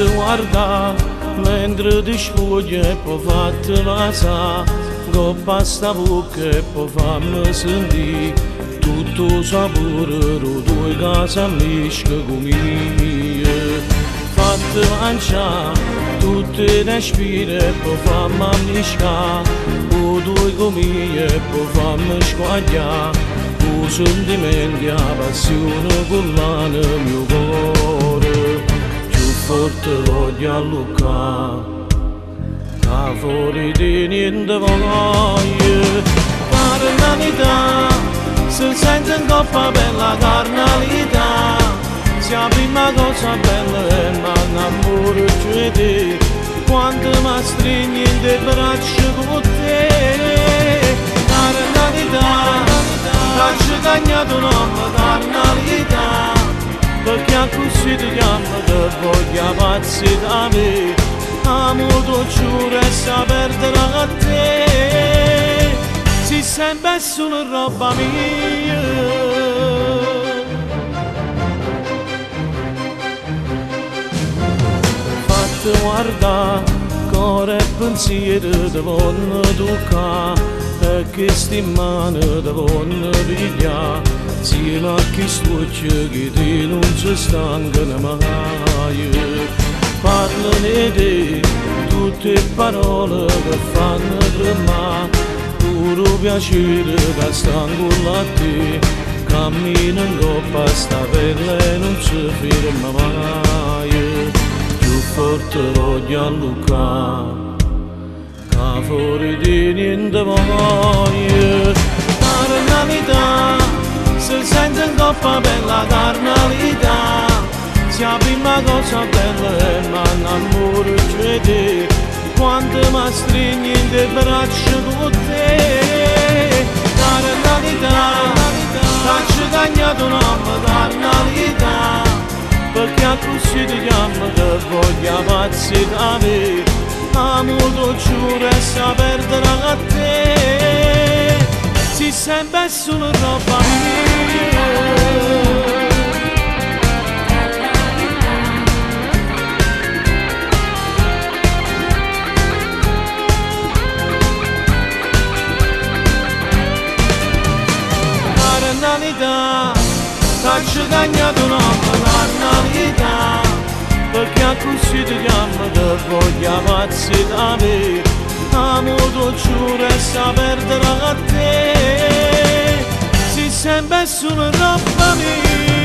Fatti guarda mentre ti spoglia e poi fatti lasà, coppa sta bocca e poi fammi sentire tutto il sapore di tue case mische con mie. Fatti lanciare tutte le spine e poi fammi amniscare, con tue comie e poi fammi squagliare, con sentimenti e passione con l'anima mio cuore. Forte voglio alluccare, da fuori di niente voglio. Carnalità, se sente in coppa per la carnalità, sia la prima cosa bella è l'amore di te, quando mi stringi in te braccia con te. Carnalità, faccio cagnato un uomo, carnalità, perché così ti chiamo che voglio pazzi da me, amo tu giuro e sa perdere a te, si sempre solo roba mia. Fatti guarda, cuore e pensiero ti vogliono toccare, e che sti mani ti vogliono pigliare, insieme a chi stuccia che te non si stancano mai. Parla di te, tutte parole che fanno tremare, puro piacere che stanno con te, cammina in coppa sta pelle e non si ferma mai. Più forte voglio alluccare, che fuori di niente voglio. Carnalità, se sente in coppa per la carnalità, sia la prima cosa bella è l'amore di te, quando mi stringi in te braccia con te. Carnalità, faccio cagnato un uomo, carnalità, perché così ti chiamo che voglio pazzi da me, amo tu giuro e sa perdere a te, si sempre solo roba mia. Carnalità, faccio cagnato un uomo, carnalità, perché così ti chiamo che voglio pazzi da me, amo tu giuro e sa perdere a te, si sempre solo roba mia.